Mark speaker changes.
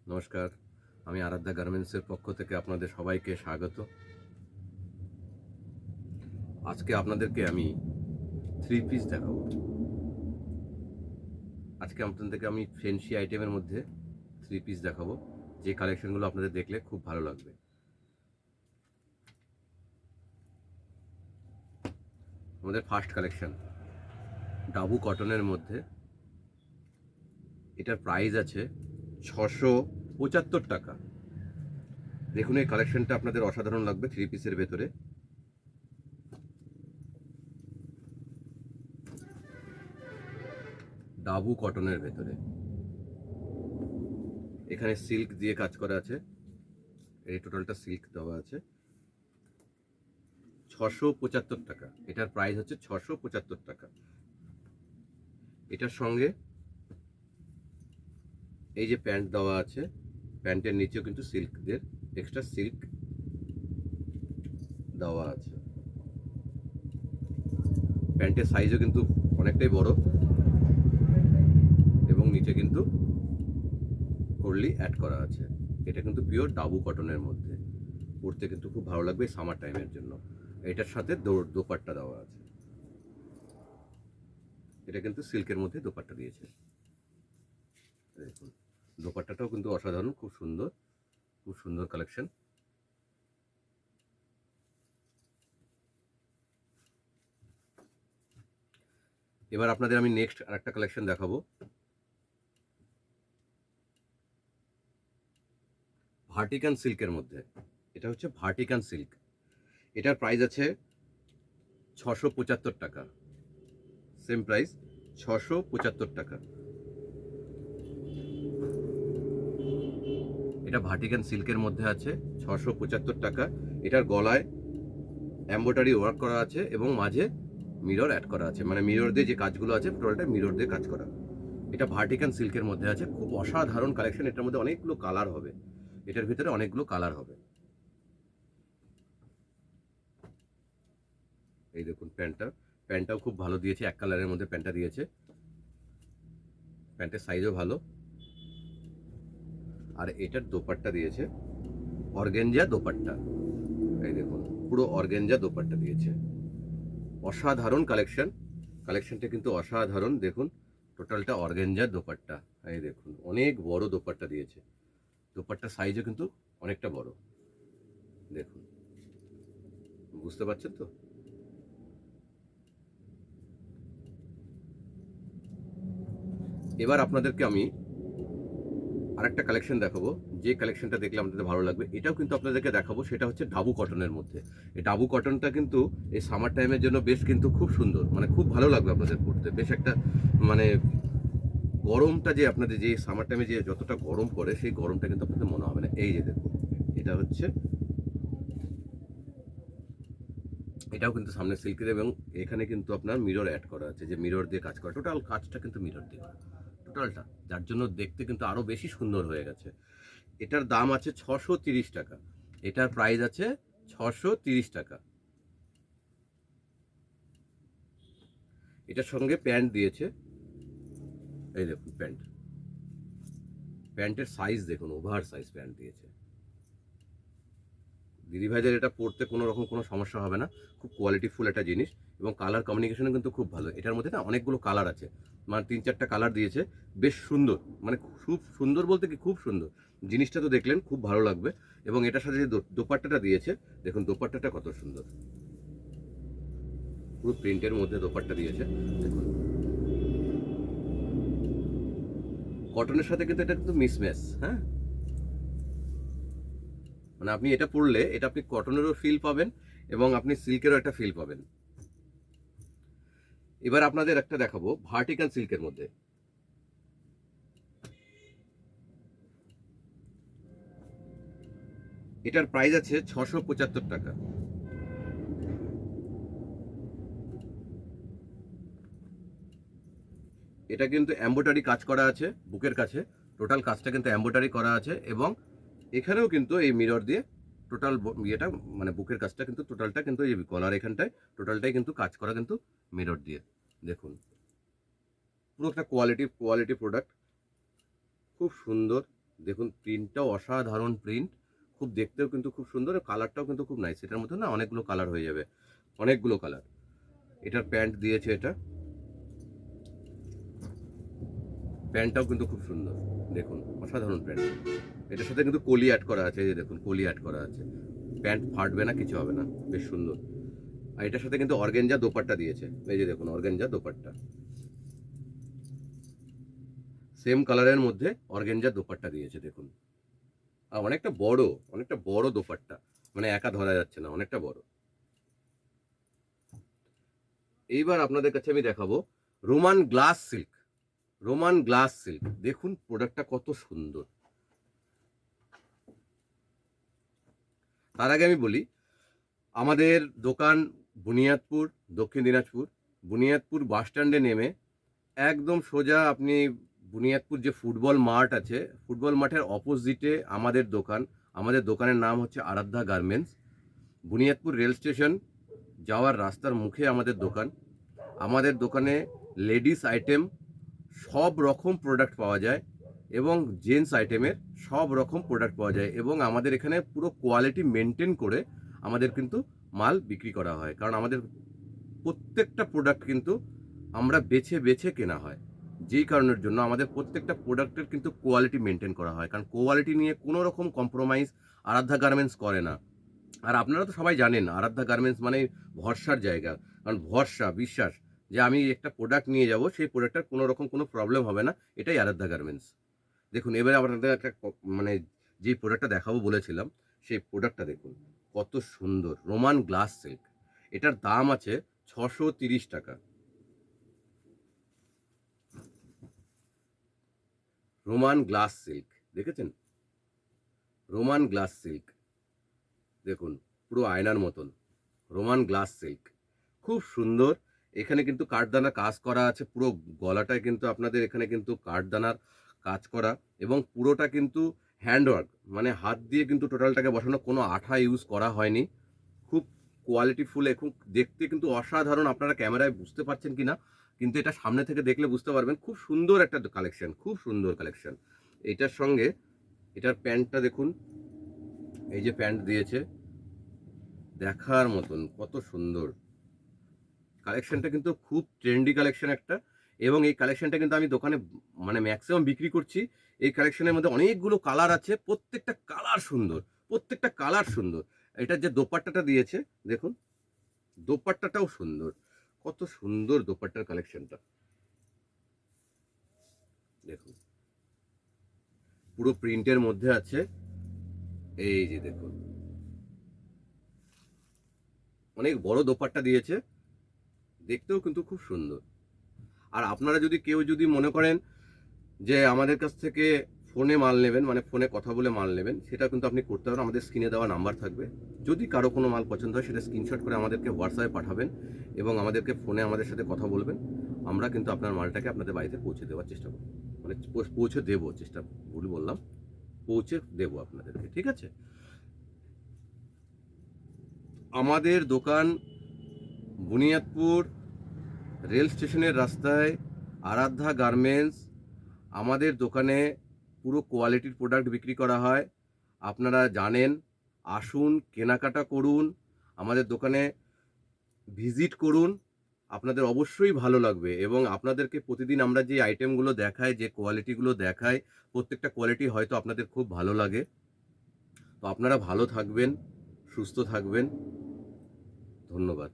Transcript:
Speaker 1: নমস্কার, আমি আরাধ্যা গার্মেন্টসের পক্ষ থেকে আপনাদের সবাইকে স্বাগত। আজকে আপনাদেরকে আমি থ্রি পিস দেখাবো। আজকে আপনাদেরকে আমি ফ্যান্সি আইটেমের মধ্যে থ্রি পিস দেখাবো, যে কালেকশনগুলো আপনাদের দেখলে খুব ভালো লাগবে। আমাদের ফার্স্ট কালেকশন ডাবু কটনের মধ্যে। এটার প্রাইস আছে 675 টাকা। দেখুন, এই কালেকশনটা আপনাদের অসাধারণ লাগবে থ্রি পিসের ভেতরে। ডাবু কটনের ভেতরে এখানে সিল্ক দিয়ে কাজ করা আছে। এই টোটালটা সিল্ক দেওয়া আছে। 675 টাকা। এটার প্রাইস হচ্ছে 675 টাকা। এটার সঙ্গে এই যে প্যান্ট দেওয়া আছে, প্যান্টের নিচেও কিন্তু সিল্কদের এক্সট্রা সিল্ক দেওয়া আছে। প্যান্টের সাইজও কিন্তু অনেকটাই বড় এবং নিচে কিন্তু করলি অ্যাড করা আছে। এটা কিন্তু পিওর ডাবু কটনের মধ্যে, পরতে কিন্তু খুব ভালো লাগবে সামার টাইমের জন্য। এটার সাথে দোপাট্টা দেওয়া আছে। এটা কিন্তু সিল্কের মধ্যে দোপাট্টা দিয়েছে। দেখুন, দোপাট্টাটাও কিন্তু অসাধারণ, খুব সুন্দর, খুব সুন্দর কালেকশন। এবার আপনাদের আমি নেক্সট আরেকটা কালেকশন দেখাবো ভার্টিকান সিল্কের মধ্যে। এটা হচ্ছে ভার্টিকান সিল্ক। এটার প্রাইস আছে 675 টাকা। সেম প্রাইস, 675 টাকা। এটা ভার্টিকান সিল্কের মধ্যে আছে, 675 টাকা। এটার গলায় এমব্রয়ডারি ওয়ার্ক করা আছে এবং মাঝে মিরর অ্যাড করা আছে, মানে মিরর দিয়ে যে কাজগুলো আছে টোটালটা মিরর দিয়ে কাজ করা। এটা ভার্টিকান সিল্কের মধ্যে আছে, খুব অসাধারণ কালেকশন। এটার মধ্যে অনেকগুলো কালার হবে, এটার ভিতরে অনেকগুলো কালার হবে। এই দেখুন প্যান্টটাও খুব ভালো দিয়েছে, এক কালারের মধ্যে প্যান্টটা দিয়েছে। প্যান্টের সাইজও ভালো। আর এটার দোপাট্টা দিয়েছে অর্গেঞ্জা দোপাট্টা। এই দেখুন, পুরো অর্গেঞ্জা দোপাট্টা দিয়েছে। অসাধারণ কালেকশন। কালেকশনটা কিন্তু অসাধারণ। দেখুন, টোটালটা অর্গেঞ্জার দোপাট্টা। এই দেখুন, অনেক বড় দোপাট্টা দিয়েছে। দোপাট্টার সাইজও কিন্তু অনেকটা বড়। দেখুন, বুঝতে পারছেন তো? এবার আপনাদেরকে আমি আরেকটা কালেকশন দেখাবো, যে কালেকশনটা দেখলে আপনাদের ভালো লাগবে। এটাও কিন্তু আপনাদেরকে দেখাবো, সেটা হচ্ছে ডাবু কটনের মধ্যে। এই ডাবু কটনটা কিন্তু এই সামার টাইমের জন্য বেশ কিন্তু খুব সুন্দর, মানে খুব ভালো লাগবে আপনাদের পড়তে। বেশ একটা মানে গরমটা যে আপনাদের যে সামার টাইমে যে যতটা গরম পড়ে, সেই গরমটা কিন্তু আপনাদের মনে হবে না। এই যে দেখুন, এটা হচ্ছে, এটাও কিন্তু সামনে সিল্কের এবং এখানে কিন্তু আপনার মিরর অ্যাড করা আছে, যে মিরর দিয়ে কাজ করা। টোটাল কাজটা কিন্তু মিরর দিয়ে করা টোটালটা, যার জন্য দেখতে কিন্তু আরো বেশি সুন্দর হয়ে গেছে। এটার দাম আছে 630 টাকা। এটার প্রাইস আছে 630 টাকা। এটার সঙ্গে প্যান্ট দিয়েছে। এই দেখুন প্যান্টের সাইজ দেখুন, ওভার সাইজ প্যান্ট দিয়েছে। দিদিভাইদের এটা পরতে কোনো রকম কোনো সমস্যা হবে না। খুব কোয়ালিটিফুল একটা জিনিস এবং কালার কম্বিনেশনও কিন্তু খুব ভালো। এটার মধ্যে না অনেকগুলো কালার আছে, মানে 3-4টা কালার দিয়েছে। বেশ সুন্দর, মানে খুব সুন্দর বলতে কি খুব সুন্দর। জিনিসটা তো দেখলেন, খুব ভালো লাগবে। এবং এটার সাথে যে দোপাট্টাটা দিয়েছে, দেখুন দোপাট্টাটা কত সুন্দর। পুরো প্রিন্টের মধ্যে দোপাট্টা দিয়েছে। দেখুন, কটনের সাথে কিন্তু এটা কিন্তু মিসম্যাচ। হ্যাঁ, মানে আপনি এটা পরলে এটা আপনি কটনেরও ফিল পাবেন এবং আপনি সিল্কেরও একটা ফিল পাবেন। এবার আপনাদের একটা দেখাবো ভার্টিকাল সিল্কের মধ্যে। এটার প্রাইস আছে 675 টাকা। এটা কিন্তু এমব্রয়ডারি কাজ করা আছে বুকের কাছে। টোটাল কাজটা কিন্তু এমব্রয়ডারি করা আছে এবং এখানেও কিন্তু এই মিরর দিয়ে টোটাল ইয়েটা, মানে বুকের কাজটা কিন্তু টোটালটা কিন্তু এই গলার এখানটায় টোটালটাই কিন্তু কাজ করা কিন্তু মিরর দিয়ে। দেখুন, পুরো একটা কোয়ালিটি প্রোডাক্ট, খুব সুন্দর। দেখুন প্রিন্টটাও অসাধারণ প্রিন্ট, খুব দেখতেও কিন্তু খুব সুন্দর, কালারটাও কিন্তু খুব নাইস। এটার মধ্যে না অনেকগুলো কালার হয়ে যাবে, অনেকগুলো কালার। এটার প্যান্ট দিয়েছে, এটা প্যান্টটাও কিন্তু খুব সুন্দর, দেখুন অসাধারণ প্যান্ট। এটার সাথে কিন্তু কলি অ্যাড করা আছে, এই যে দেখুন কলি অ্যাড করা আছে, প্যান্ট ফাটবে না, কিছু হবে না, বেশ সুন্দর। আর এটার সাথে কিন্তু অর্গানজা দোপাট্টা দিয়েছে, এই যে দেখুন অর্গানজা দোপাট্টা, সেম কালারের মধ্যে অর্গানজা দোপাট্টা দিয়েছে দেখুন। আর অনেকটা বড় দোপাট্টা, মানে একা ধরা যাচ্ছে না, অনেকটা বড়। এইবার আপনাদের কাছে আমি দেখাবো Roman glass silk. Roman glass silk, দেখুন প্রোডাক্টটা কত সুন্দর। তার আগে আমি বলি, আমাদের দোকান বুনিয়াদপুর, দক্ষিণ দিনাজপুর। বুনিয়াদপুর বাস স্ট্যান্ডে নেমে একদম সোজা আপনি বুনিয়াদপুর যে ফুটবল মাঠ আছে, ফুটবল মাঠের অপোজিটে আমাদের দোকান। আমাদের দোকানের নাম হচ্ছে আরাধ্যা গার্মেন্টস। বুনিয়াদপুর রেল স্টেশন যাওয়ার রাস্তার মুখে আমাদের দোকান। আমাদের দোকানে লেডিস আইটেম সব রকম প্রোডাক্ট পাওয়া যায় এবং জেন্টস আইটেমের সব রকম প্রোডাক্ট পাওয়া যায়, এবং আমাদের এখানে পুরো কোয়ালিটি মেনটেন করে আমাদের কিন্তু মাল বিক্রি করা হয়, কারণ আমাদের প্রত্যেকটা প্রোডাক্ট কিন্তু আমরা বেছে বেছে কেনা হয়, যেই কারণের জন্য আমাদের প্রত্যেকটা প্রোডাক্টের কিন্তু কোয়ালিটি মেনটেন করা হয়, কারণ কোয়ালিটি নিয়ে কোনো রকম কম্প্রোমাইজ আরাধ্যা গার্মেন্টস করে না। আর আপনারা তো সবাই জানেন আরাধ্যা গার্মেন্টস মানে ভরসার জায়গা, কারণ ভরসা বিশ্বাস যে আমি একটা প্রোডাক্ট নিয়ে যাব, সেই প্রোডাক্টটার কোনো রকম কোনো প্রবলেম হবে না, এটাই আরাধ্যা গার্মেন্টস। দেখুন এবারে আপনাদের একটা মানে যেই প্রোডাক্টটা দেখাবো বলেছিলাম, সেই প্রোডাক্টটা দেখুন কত সুন্দর, রোমান গ্লাস সিল্ক। এটার দাম আছে 630 টাকা। রোমান গ্লাস সিল্ক, দেখেছেন রোমান গ্লাস সিল্ক, দেখুন পুরো আয়নার মতন রোমান গ্লাস সিল্ক, খুব সুন্দর। এখানে কিন্তু কাঠদানা কাজ করা আছে, পুরো গলাটায় কিন্তু আপনাদের এখানে কিন্তু কাঠদানার কাজ করা, এবং পুরোটা কিন্তু হ্যান্ডওয়ার্ক, মানে হাত দিয়ে কিন্তু টোটালটাকে বসানো, কোনো আঠা ইউজ করা হয়নি। খুব কোয়ালিটিফুল, খুব দেখতে কিন্তু অসাধারণ। আপনারা ক্যামেরায় বুঝতে পারছেন কিনা, কিন্তু এটা সামনে থেকে দেখলে বুঝতে পারবেন, খুব সুন্দর একটা কালেকশন, খুব সুন্দর কালেকশন। এটার সঙ্গে এটার প্যান্টটা দেখুন, এই যে প্যান্ট দিয়েছে, দেখার মতন কত সুন্দর কালেকশনটা, কিন্তু খুব ট্রেন্ডি কালেকশন একটা। এবং এই কালেকশনটা কিন্তু আমি দোকানে মানে ম্যাক্সিমাম বিক্রি করছি। এই কালেকশনের মধ্যে অনেকগুলো কালার আছে, প্রত্যেকটা কালার সুন্দর, প্রত্যেকটা কালার সুন্দর। এটার যে দোপাট্টাটা দিয়েছে দেখুন, দোপাট্টাটাও সুন্দর, কত সুন্দর দোপাট্টার কালেকশনটা দেখুন, পুরো প্রিন্টের মধ্যে আছে, এই যে দেখুন অনেক বড় দোপাট্টা দিয়েছে, দেখতেও কিন্তু খুব সুন্দর। আর আপনারা যদি কেউ যদি মনে করেন যে আমাদের কাছ থেকে ফোনে মাল নেবেন, মানে ফোনে কথা বলে মাল নেবেন, সেটা কিন্তু আপনি করতে পারেন। আমাদের স্ক্রিনে দেওয়া নাম্বার থাকবে, যদি কারো কোনো মাল পছন্দ হয় সেটা স্ক্রিনশট করে আমাদেরকে হোয়াটসঅ্যাপে পাঠাবেন এবং আমাদেরকে ফোনে আমাদের সাথে কথা বলবেন। আমরা কিন্তু আপনার মালটাকে আপনাদের বাড়িতে পৌঁছে দেওয়ার চেষ্টা করব, মানে পৌঁছে দেবো, চেষ্টা ভুল বললাম, পৌঁছে দেবো আপনাদেরকে, ঠিক আছে। আমাদের দোকান বুনিয়াদপুর রেল স্টেশনের রাস্তায় আরাধ্যা গার্মেন্টস। আমাদের দোকানে পুরো কোয়ালিটির প্রোডাক্ট বিক্রি করা হয়, আপনারা জানেন। আসুন, কেনাকাটা করুন, আমাদের দোকানে ভিজিট করুন, আপনাদের অবশ্যই ভালো লাগবে। এবং আপনাদেরকে প্রতিদিন আমরা যে আইটেমগুলো দেখাই, যে কোয়ালিটিগুলো দেখাই, প্রত্যেকটা কোয়ালিটি হয়তো আপনাদের খুব ভালো লাগে। তো আপনারা ভালো থাকবেন, সুস্থ থাকবেন, ধন্যবাদ।